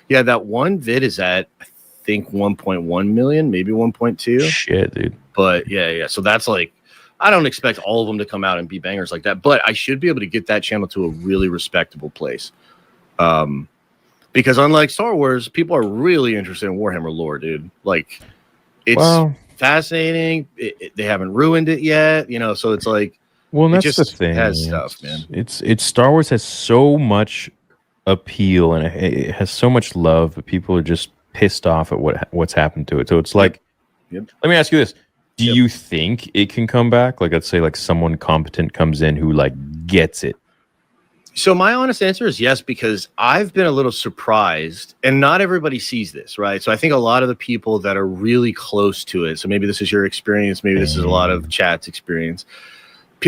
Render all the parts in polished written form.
Yeah, that one vid is at, I think, 1.1 million, maybe 1.2. Shit, dude. But yeah. So that's like, I don't expect all of them to come out and be bangers like that, but I should be able to get that channel to a really respectable place. Because unlike Star Wars, people are really interested in Warhammer lore, dude. Like, it's fascinating. They haven't ruined it yet, you know. So it's like, well, that's just the thing. Has stuff, man. It's Star Wars has so much appeal and it has so much love, but people are just pissed off at what's happened to it. So it's like, let me ask you this: do you think it can come back? Like, let's say, like someone competent comes in who like gets it. So my honest answer is yes, because I've been a little surprised, and not everybody sees this, right? So I think a lot of the people that are really close to it, so maybe this is your experience, maybe this is a lot of chat's experience.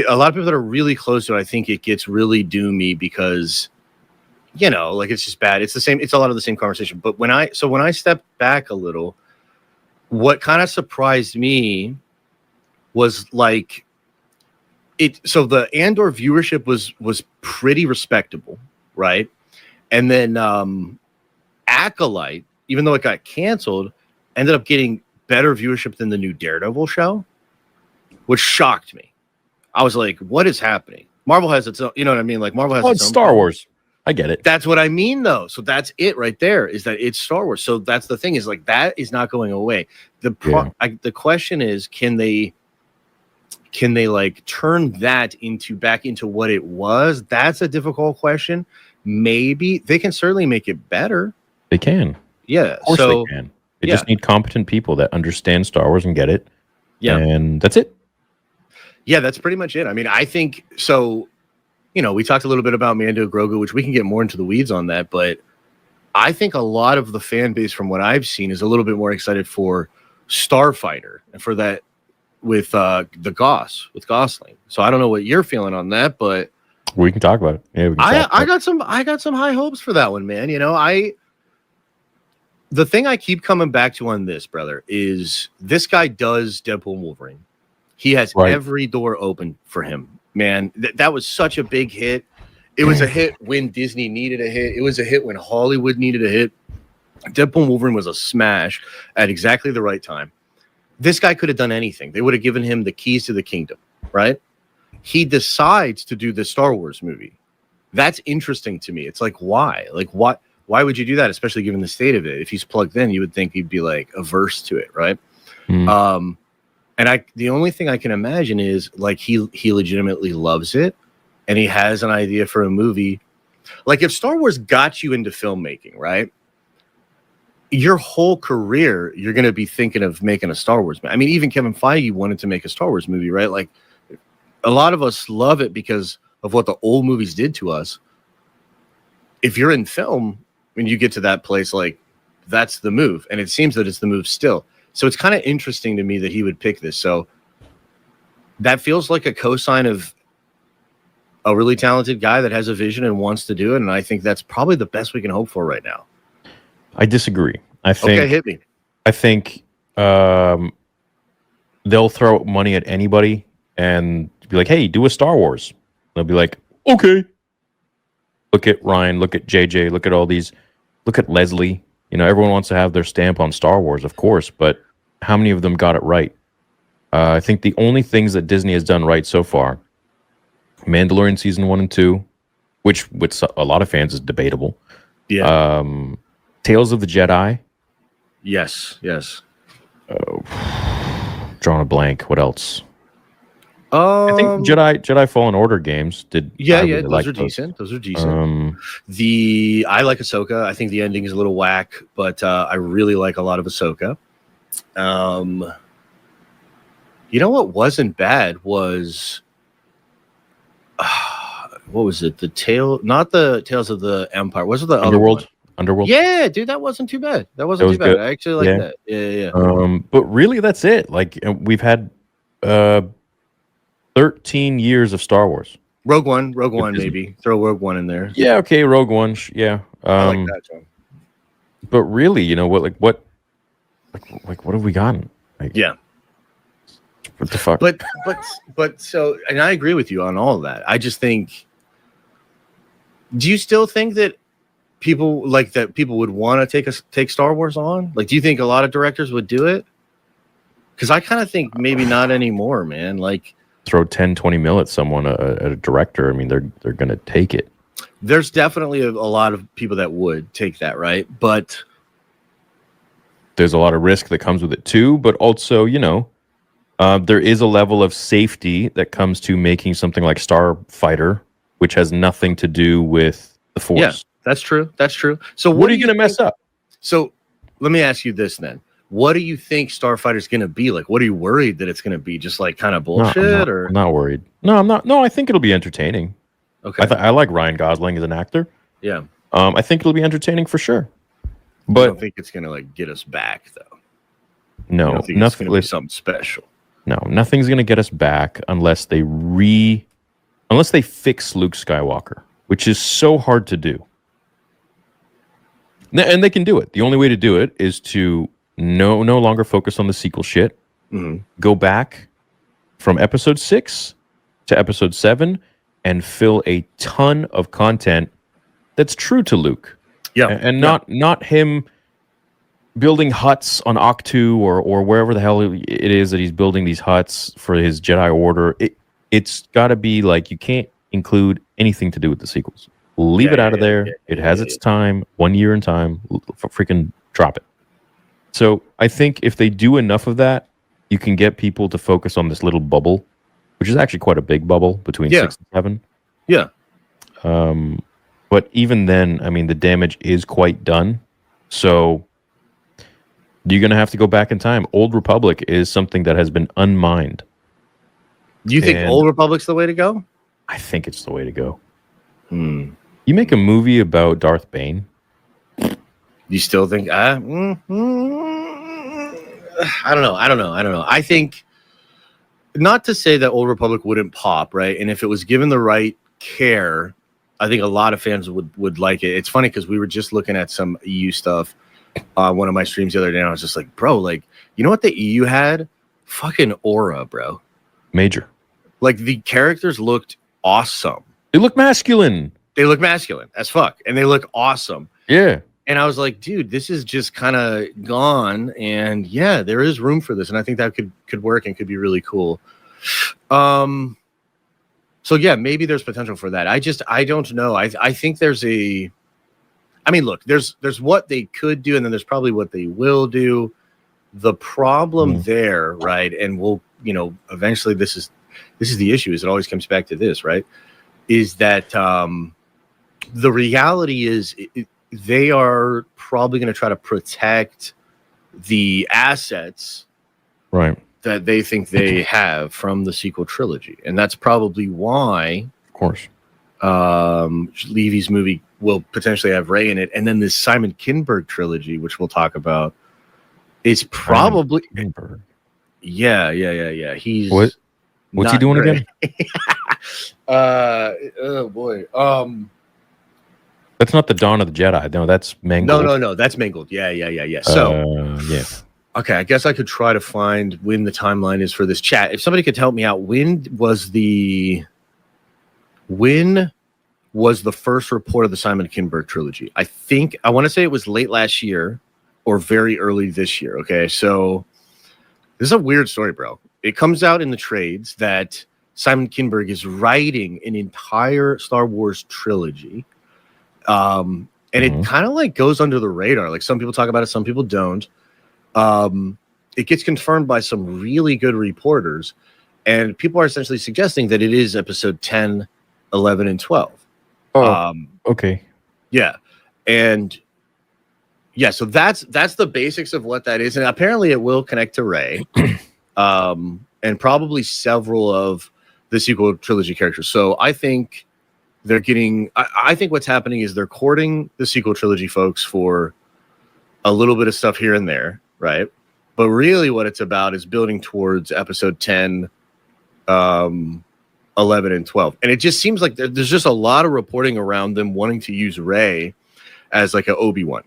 A lot of people that are really close to it, I think it gets really doomy because, you know, like it's just bad. It's the same. It's a lot of the same conversation. But when I stepped back a little, what kind of surprised me was like, so the Andor viewership was pretty respectable, right? And then Acolyte, even though it got canceled, ended up getting better viewership than the new Daredevil show, which shocked me. I was like, what is happening? Marvel has its own, you know what I mean? Like Marvel has its own Star Wars. I get it. That's what I mean, though. So that's it right there, is that it's Star Wars. So that's the thing, is like that is not going away. The question is, can they like turn that back into what it was? That's a difficult question. Maybe they can certainly make it better. They can. Yeah. Of course they can. They just need competent people that understand Star Wars and get it. Yeah. And that's it. Yeah, that's pretty much it. I mean, I think so. You know, we talked a little bit about Mando Grogu, which we can get more into the weeds on that, but I think a lot of the fan base, from what I've seen, is a little bit more excited for Starfighter and for that with with Gosling. So I don't know what you're feeling on that, but we can talk about it. Yeah, I got some high hopes for that one, man. You know, the thing I keep coming back to on this, brother, is this guy does Deadpool and Wolverine. He has every door open for him, man. That was such a big hit. It was a hit when Disney needed a hit. It was a hit when Hollywood needed a hit. Deadpool and Wolverine was a smash at exactly the right time. This guy could have done anything. They would have given him the keys to the kingdom, right? He decides to do the Star Wars movie. That's interesting to me. It's like, why? Like, what? Why would you do that, especially given the state of it? If he's plugged in, you would think he'd be like averse to it, right? Mm-hmm. And the only thing I can imagine is like he legitimately loves it, and he has an idea for a movie. Like if Star Wars got you into filmmaking, right? Your whole career, you're going to be thinking of making a Star Wars movie. I mean, even Kevin Feige wanted to make a Star Wars movie, right? Like a lot of us love it because of what the old movies did to us. If you're in film, when you get to that place, like that's the move. And it seems that it's the move still. So it's kind of interesting to me that he would pick this. So that feels like a cosign of a really talented guy that has a vision and wants to do it. And I think that's probably the best we can hope for right now. I disagree. I think, okay, hit me. I think they'll throw money at anybody and be like, hey, do a Star Wars. They'll be like, okay. Look at Ryan, look at JJ, look at all these, look at Leslie. You know, everyone wants to have their stamp on Star Wars, of course, but how many of them got it right? I think the only things that Disney has done right so far, Mandalorian Season 1 and 2, which with a lot of fans is debatable. Yeah. Tales of the Jedi. Yes. Drawing a blank. What else? I think Jedi Fallen Order games did. Yeah, those are decent. Those are decent. I like Ahsoka. I think the ending is a little whack, but I really like a lot of Ahsoka. You know what wasn't bad was what was it? Not the Tales of the Empire. Was it the Underworld? Underworld. Yeah, dude, that wasn't too bad. That wasn't too bad. I actually like that. Yeah. But really, that's it. Like we've had 13 years of Star Wars. Rogue One, maybe. Throw Rogue One in there. Yeah, okay, Rogue One. Yeah. I like that, John. But really, you know, what have we gotten? Like, yeah. What the fuck? But so, and I agree with you on all of that. I just think, do you still think that people like that people would want to take Star Wars on? Like, do you think a lot of directors would do it? Because I kind of think maybe not anymore, man. Like, throw 10, 20 mil at someone, a director. I mean, they're going to take it. There's definitely a lot of people that would take that, right? But there's a lot of risk that comes with it too. But also, there is a level of safety that comes to making something like Starfighter, which has nothing to do with the Force. Yeah, that's true. That's true. So what are you going to mess up? So let me ask you this then. What do you think Starfighter's going to be like? What are you worried that it's going to be? Just like kind of bullshit? I'm not worried. No, I'm not. No, I think it'll be entertaining. Okay. I like Ryan Gosling as an actor. Yeah. I think it'll be entertaining for sure. But I don't think it's going to like get us back though. No, nothing. It's going to be something special. No, nothing's going to get us back unless they fix Luke Skywalker, which is so hard to do. And they can do it. The only way to do it is to no longer focus on the sequel shit. Mm-hmm. Go back from episode 6 to episode 7 and fill a ton of content that's true to Luke. Yeah. And not him building huts on Octu or wherever the hell it is that he's building these huts for his Jedi Order. It's got to be like, you can't include anything to do with the sequels. Leave it out of there. It has its time, 1 year in time. Freaking drop it. So I think if they do enough of that, you can get people to focus on this little bubble, which is actually quite a big bubble between 6 and 7. Yeah. But even then, I mean, the damage is quite done. So you're going to have to go back in time. Old Republic is something that has been unmined. Do you think Old Republic's the way to go? I think it's the way to go. You make a movie about Darth Bane. You still think? I don't know. I think, not to say that Old Republic wouldn't pop, right? And if it was given the right care, I think a lot of fans would like it. It's funny because we were just looking at some EU stuff on one of my streams the other day, and I was just like, bro, like, you know what the EU had? Fucking aura, bro. Major. Like, the characters looked awesome. They look masculine. They look masculine as fuck, and they look awesome. Yeah. And I was like, dude, this is just kind of gone. And yeah, there is room for this. And I think that could work and could be really cool. So yeah, maybe there's potential for that. I don't know. I think there's look, there's what they could do, and then there's probably what they will do. The problem there, right? And we'll, eventually this is the issue, is it always comes back to this, right? Is that the reality is they are probably going to try to protect the assets, right, that they think they have from the sequel trilogy. And that's probably why, of course, Levy's movie will potentially have Rey in it. And then this Simon Kinberg trilogy, which we'll talk about, is probably... Yeah. He's... What's he doing again? Oh, boy. That's not the Dawn of the Jedi. No, that's Mangled. No. That's Mangled. Yeah. So, yeah. Okay, I guess I could try to find when the timeline is for this chat. If somebody could help me out, when was the first report of the Simon Kinberg trilogy? I want to say it was late last year or very early this year. Okay, so this is a weird story, bro. It comes out in the trades that Simon Kinberg is writing an entire Star Wars trilogy. And it kind of like goes under the radar. Like, some people talk about it, some people don't. It gets confirmed by some really good reporters, and people are essentially suggesting that it is episode 10, 11, and 12. Okay. Yeah. And yeah, so that's the basics of what that is. And apparently it will connect to Rey, and probably several of the sequel trilogy characters. So I think they're getting, I think what's happening is they're courting the sequel trilogy folks for a little bit of stuff here and there, right? But really what it's about is building towards episode 10, 11, and 12. And it just seems like there's just a lot of reporting around them wanting to use Rey as like an Obi-Wan.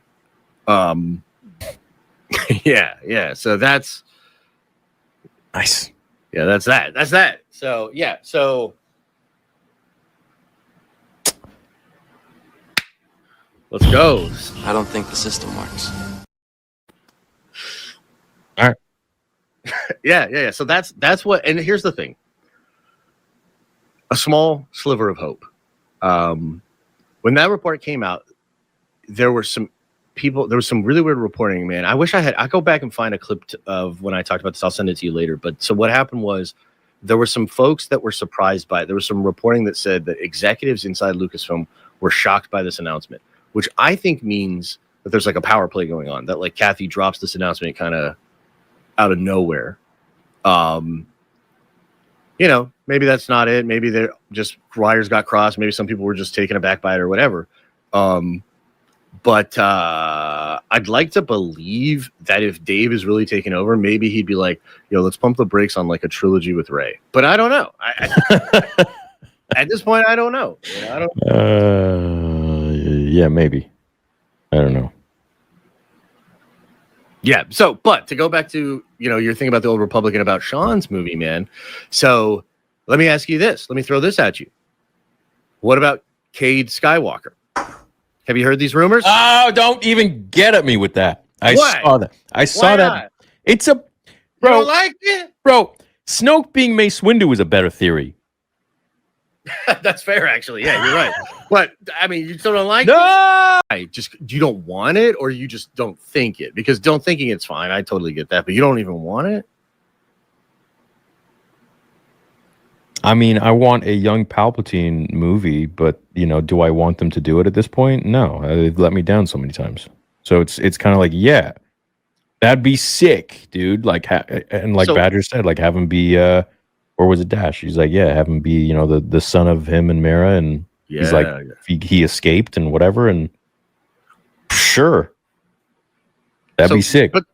Yeah. So that's nice. Yeah, that's that. So yeah, Let's go. I don't think the system works. All right. Yeah. So that's what. And here's the thing: a small sliver of hope. When that report came out, there were some people. There was some really weird reporting. Man, I wish I go back and find a clip of when I talked about this. I'll send it to you later. But so what happened was, there were some folks that were surprised by it. There was some reporting that said that executives inside Lucasfilm were shocked by this announcement, which I think means that there's like a power play going on, that like Kathy drops this announcement kind of out of nowhere. Maybe that's not it. Maybe they're just wires got crossed. Maybe some people were just taken aback by it or whatever. But I'd like to believe that if Dave is really taking over, maybe he'd be like, let's pump the brakes on like a trilogy with Rey. But I don't know. At this point, I don't know. Yeah, maybe. I don't know. Yeah. So, but to go back to, your thing about the Old Republic and about Sean's movie, man. So let me ask you this. Let me throw this at you. What about Cade Skywalker? Have you heard these rumors? Oh, don't even get at me with that. I saw that. Why not? It's a... Bro, you don't like it? Bro, Snoke being Mace Windu is a better theory. That's fair, actually. Yeah, you're right. But, I mean, you still don't like it? You don't want it, or you just don't think it? Because don't thinking it's fine. I totally get that. But you don't even want it? I mean, I want a young Palpatine movie, but, do I want them to do it at this point? No. They've let me down so many times. So it's kind of like, yeah, that'd be sick, dude. Like, Badger said, like, have him be, or was it Dash? He's like, yeah, have him be, the son of him and Mara, and he's like, he escaped and whatever, and sure, that'd be sick. But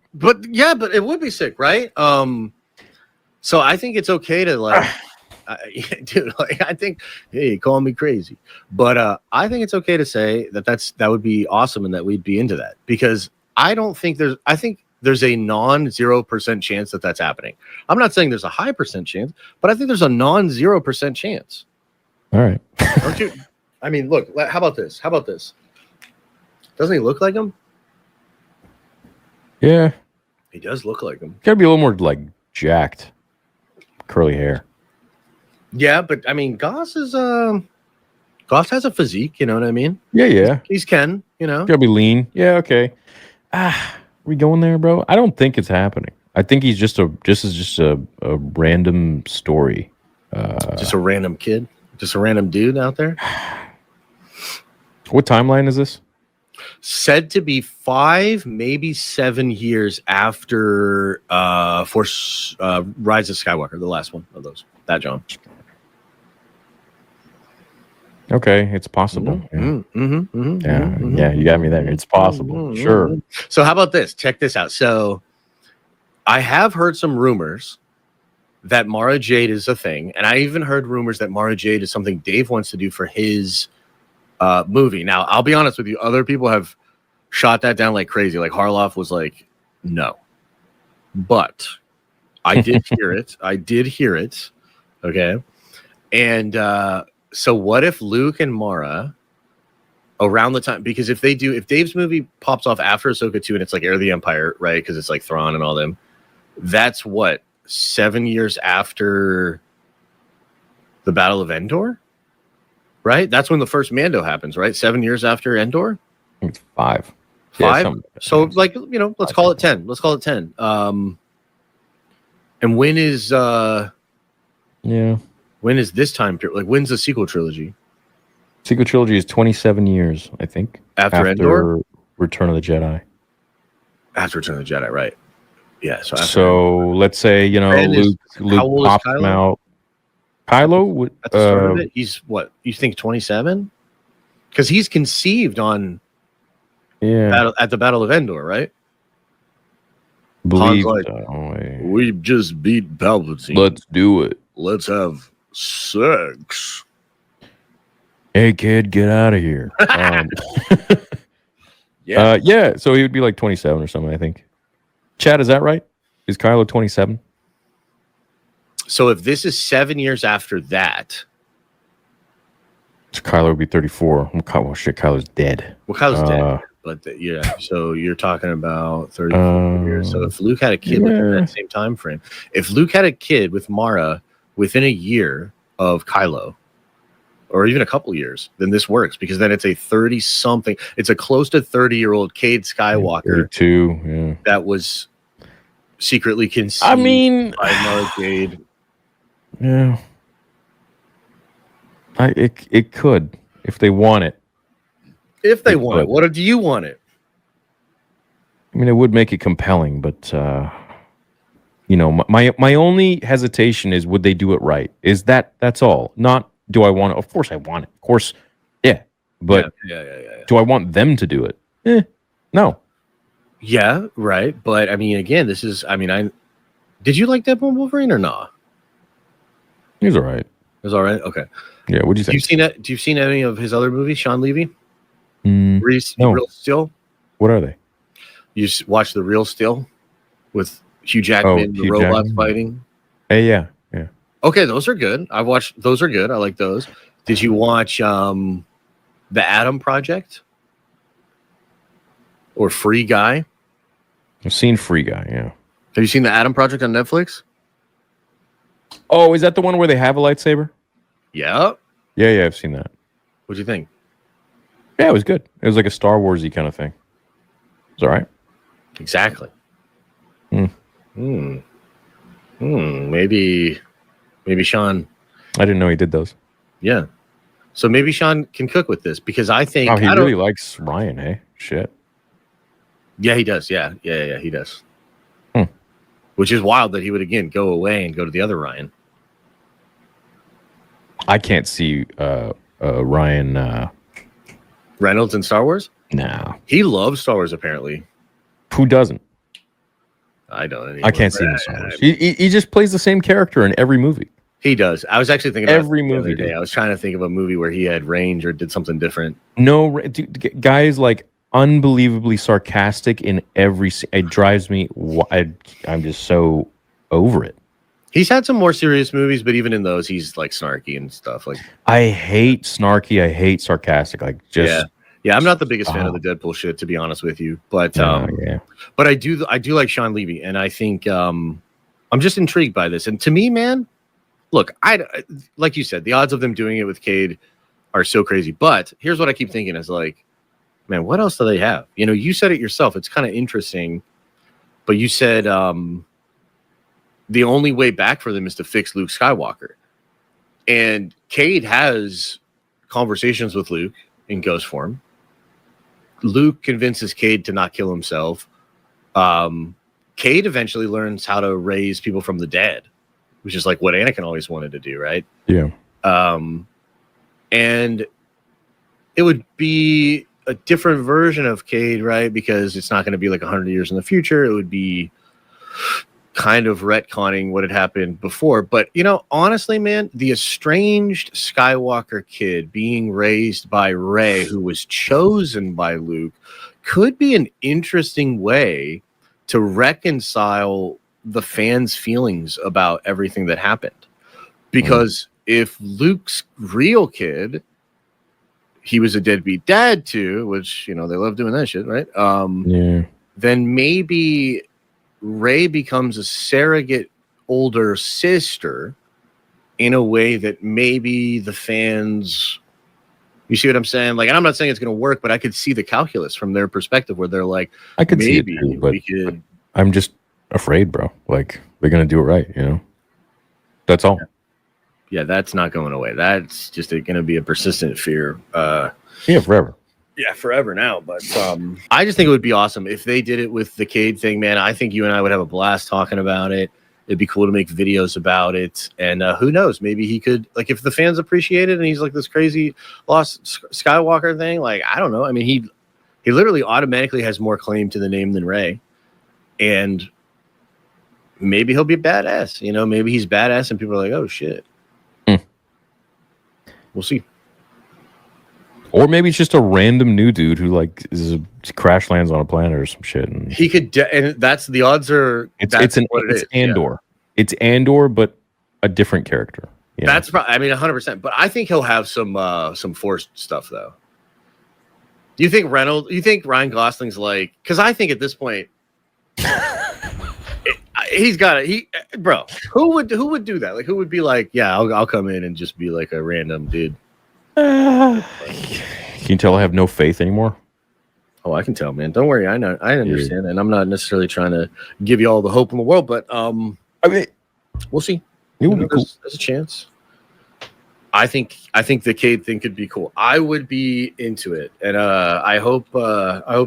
it would be sick, right? So I think it's okay to like. Dude, like I think, hey, call me crazy, but I think it's okay to say that would be awesome and that we'd be into that, because I think there's a non-0% chance that that's happening. I'm not saying there's a high percent chance, but I think there's a non-0% chance. All right. Don't you? I mean, look. How about this? Doesn't he look like him? Yeah, he does look like him. Gotta be a little more like jacked, curly hair. Yeah, but I mean, Goss has a physique, you know what I mean? Yeah. He's Ken, Gotta be lean. Yeah, okay. We going there, bro? I don't think it's happening. I think he's just a random story. Just a random kid, just a random dude out there. What timeline is this? Said to be 5, maybe 7 years after Rise of Skywalker, the last one of those. That John. Okay, it's possible. Yeah, you got me there. It's possible. Sure. So how about this? Check this out. So I have heard some rumors that Mara Jade is a thing, and I even heard rumors that Mara Jade is something Dave wants to do for his movie. Now, I'll be honest with you, other people have shot that down like crazy. Like Harloff was like, no. But I did hear it. Okay. And so what if Luke and Mara around the time, because if Dave's movie pops off after Ahsoka 2 and it's like Heir of the Empire, right? Because it's like Thrawn and all them, that's what, 7 years after the Battle of Endor? Right? That's when the first Mando happens, right? 7 years after Endor? I think it's 5. 5? Yeah, so like, let's call it 10. Let's call it 10. And when is when is this time period? Like, when's the sequel trilogy? Sequel trilogy is 27 years, I think. After Endor? Return of the Jedi. After Return of the Jedi, right. Yeah. So let's say, Luke pops him out. Kylo? At the start of it, he's what? You think 27? Because he's conceived on at the Battle of Endor, right? Believe we just beat Palpatine. Let's do it. Let's have sex. Hey, kid, get out of here. Yeah. So he would be like 27 or something, I think. Chad, is that right? Is Kylo 27? So if this is 7 years after that, So Kylo would be 34. Well, shit, Kylo's dead. Well, Kylo's dead, but yeah. So you're talking about 34 years. So if Luke had a kid within that same time frame, if Luke had a kid with Mara within a year of Kylo, or even a couple years, then this works because then it's a 30-something. It's a close to 30-year-old Cade Skywalker. 32, yeah. That was secretly conceived by Mara Jade. Yeah. It could if they want it. If they want it. What do you want it? I mean, it would make it compelling, but my only hesitation is would they do it right? That's all. Not do I want it? Of course I want it. Of course, yeah. But yeah. Do I want them to do it? No. Yeah, right. But I mean, again, did you like Deadpool Wolverine or not? He was all right. It was all right. Okay. Yeah. What'd you think? Do you seen any of his other movies? Sean Levy? No. Real Steel? What are they? You watch the Real Steel with Hugh Jackman, the robots fighting? Hey, yeah. Okay, those are good. Those are good. I like those. Did you watch The Atom Project? Or Free Guy? I've seen Free Guy, yeah. Have you seen The Atom Project on Netflix? Oh, is that the one where they have a lightsaber? Yeah. Yeah, I've seen that. What'd you think? Yeah, it was good. It was like a Star Wars-y kind of thing. It was all right. Exactly. Maybe Sean. I didn't know he did those. Yeah. So maybe Sean can cook with this because I think he really likes Ryan, eh? Shit. Yeah, he does. Yeah, he does. Which is wild that he would again go away and go to the other Ryan. I can't see Ryan Reynolds in Star Wars? No. He loves Star Wars apparently. Who doesn't? I don't anymore. I can't see him in Star Wars. He just plays the same character in every movie. He does. I was actually thinking every movie. The other day. I was trying to think of a movie where he had range or did something different. No, guys like unbelievably sarcastic in every. It drives me. I'm just so over it. He's had some more serious movies, but even in those, he's like snarky and stuff. Like I hate snarky. I hate sarcastic. Like just yeah. I'm not the biggest fan of the Deadpool shit, to be honest with you. But but I do like Sean Levy, and I think I'm just intrigued by this. And to me, man, look, I like you said, the odds of them doing it with Cade are so crazy. But here's what I keep thinking is like, man, what else do they have? You know, you said it yourself. It's kind of interesting, but you said the only way back for them is to fix Luke Skywalker. And Cade has conversations with Luke in ghost form. Luke convinces Cade to not kill himself. Cade eventually learns how to raise people from the dead, which is like what Anakin always wanted to do, right? Yeah. And it would be a different version of Cade, right? Because it's not going to be like 100 years in the future. It would be kind of retconning what had happened before. But, you know, honestly, man, the estranged Skywalker kid being raised by Rey, who was chosen by Luke, could be an interesting way to reconcile the fans' feelings about everything that happened. Because if Luke's real kid, he was a deadbeat dad too, which, you know, they love doing that shit, right? Then maybe Rey becomes a surrogate older sister in a way that maybe the fans, you see what I'm saying? Like, and I'm not saying it's going to work, but I could see the calculus from their perspective where they're like, I could see it too, but I'm just afraid, bro. Like, they're going to do it right, you know? That's all. Yeah, that's not going away. That's just going to be a persistent fear. Forever. Yeah, forever now. But I just think it would be awesome if they did it with the Cade thing, man. I think you and I would have a blast talking about it. It'd be cool to make videos about it. And who knows? Maybe he could, like, if the fans appreciate it and he's like this crazy lost Skywalker thing, like, I don't know. I mean, he literally automatically has more claim to the name than Rey. And maybe he'll be badass. You know, maybe he's badass and people are like, oh, shit. We'll see. Or maybe it's just a random new dude who like crash lands on a planet or some shit. And he could, and that's the odds are. It's Andor. Yeah. It's Andor, but a different character. You know? That's probably, I mean, 100%. But I think he'll have some forced stuff though. Do you think You think Ryan Gosling's like? Because I think at this point, he's got it. Bro, who would do that? Like, who would be like, yeah, I'll come in and just be like a random dude. Can you tell I have no faith anymore? Oh, I can tell, man. Don't worry. I know. I understand, and I'm not necessarily trying to give you all the hope in the world, but I mean, we'll see. It would be cool. There's a chance. I think the Cade thing could be cool. I would be into it, and I hope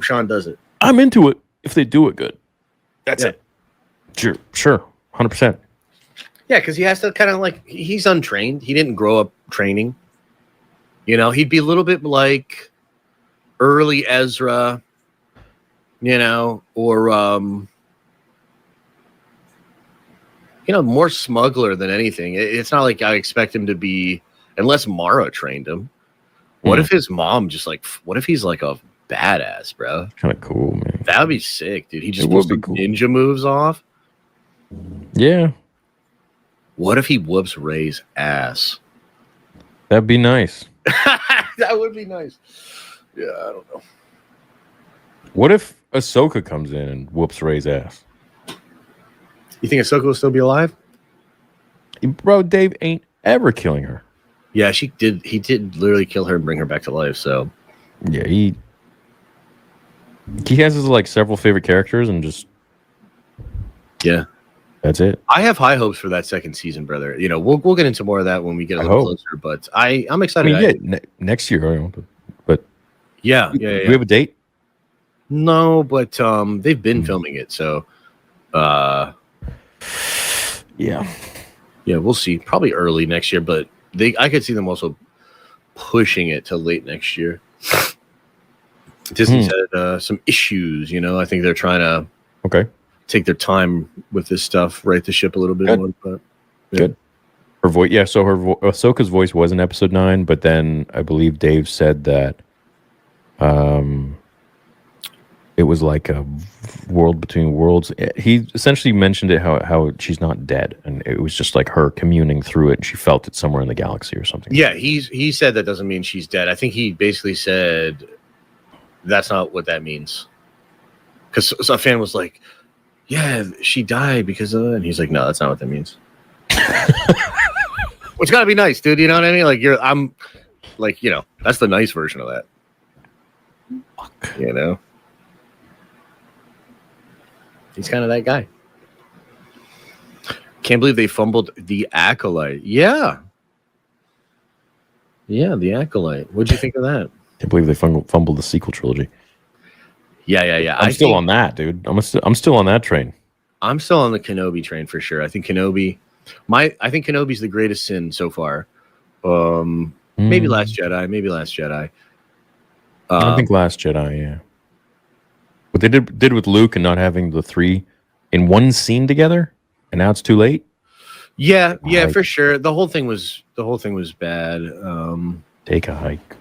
Sean does it. I'm into it if they do it good. That's it. Sure, 100%. Yeah, because he has to kind of like he's untrained. He didn't grow up training. You know, he'd be a little bit like early Ezra, you know, or more smuggler than anything. It's not like I expect him to be, unless Mara trained him. What if his mom what if he's like a badass, bro? Kind of cool, man. That would be sick, dude. He just pulls some ninja moves off. Yeah. What if he whoops Rey's ass? That'd be nice. That would be nice. Yeah, I don't know. What if Ahsoka comes in and whoops Rey's ass? You think Ahsoka will still be alive? Bro, Dave ain't ever killing her. Yeah, he did literally kill her and bring her back to life, so. Yeah, he has his like several favorite characters and just. Yeah. That's it. I have high hopes for that second season, brother. You know, we'll get into more of that when we get a little closer, but I'm excited. I mean, next year, but yeah. Do we have a date? No, but they've been filming it, so yeah, we'll see. Probably early next year, but I could see them also pushing it to late next year. Disney's had some issues, you know. I think they're trying to take their time with this stuff, right the ship a little bit more. But, yeah. Good. Her voice, yeah. So her Ahsoka's voice was in episode 9, but then I believe Dave said that it was like a world between worlds. He essentially mentioned it how she's not dead, and it was just like her communing through it, and she felt it somewhere in the galaxy or something. Yeah, he said that doesn't mean she's dead. I think he basically said that's not what that means. Because a fan was like, yeah, she died because of it. And he's like, no, that's not what that means. Which gotta be nice, dude. You know what I mean? Like I'm like, you know, that's the nice version of that. Fuck. You know? He's kind of that guy. Can't believe they fumbled the Acolyte. Yeah. Yeah, the Acolyte. What'd you think of that? Can't believe they fumbled the sequel trilogy. Yeah. I'm still on that, dude. I'm still on that train. I'm still on the Kenobi train for sure. I think Kenobi's the greatest sin so far. Maybe Last Jedi. I think Last Jedi, yeah. What they did with Luke and not having the 3 in one scene together, and now it's too late. Yeah, for sure. The whole thing was bad. Take a hike.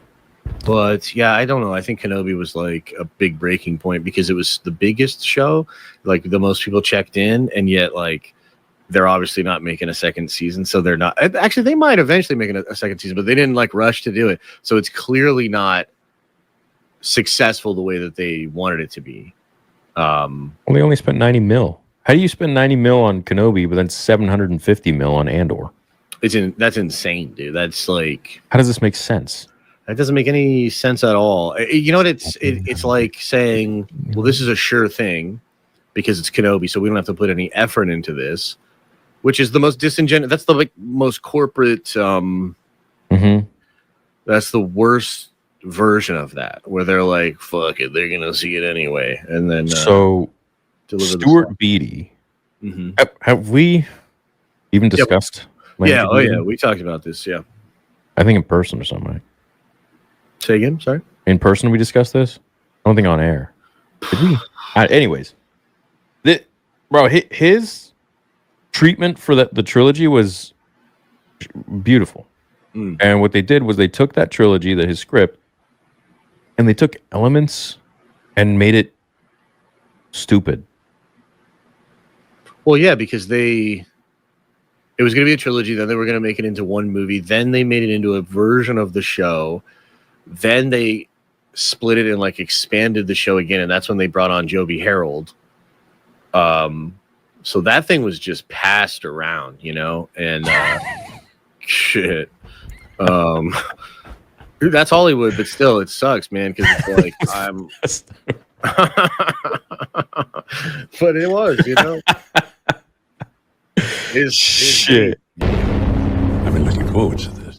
But yeah, I don't know. I think Kenobi was like a big breaking point because it was the biggest show, like the most people checked in, and yet like they're obviously not making a second season, so they're not. Actually, they might eventually make a second season, but they didn't like rush to do it, so it's clearly not successful the way that they wanted it to be. Well, they only spent 90 mil. How do you spend 90 mil on Kenobi, but then 750 mil on Andor? That's insane, dude. That's like, how does this make sense? That doesn't make any sense at all. You know what? It's like saying, well, this is a sure thing because it's Kenobi, so we don't have to put any effort into this, which is the most disingenuous. That's the most corporate. That's the worst version of that, where they're like, fuck it, they're gonna see it anyway, and then Stuart Beatty. Have we even discussed? Yeah, we talked about this. Yeah, I think in person or something. Right? Say again, sorry. In person, we discussed this. I don't think on air. Did we? Anyways, bro, his treatment for the trilogy was beautiful. And what they did was they took that trilogy, his script, and they took elements and made it stupid. Well, yeah, because it It was going to be a trilogy. Then they were going to make it into one movie. Then they made it into a version of the show. Then they split it and like expanded the show again, and that's when they brought on Joby Harold. So that thing was just passed around, you know, and shit. Dude, that's Hollywood, but still, it sucks, man, because it's like I'm. But it was, you know. Shit. I've been looking forward to this.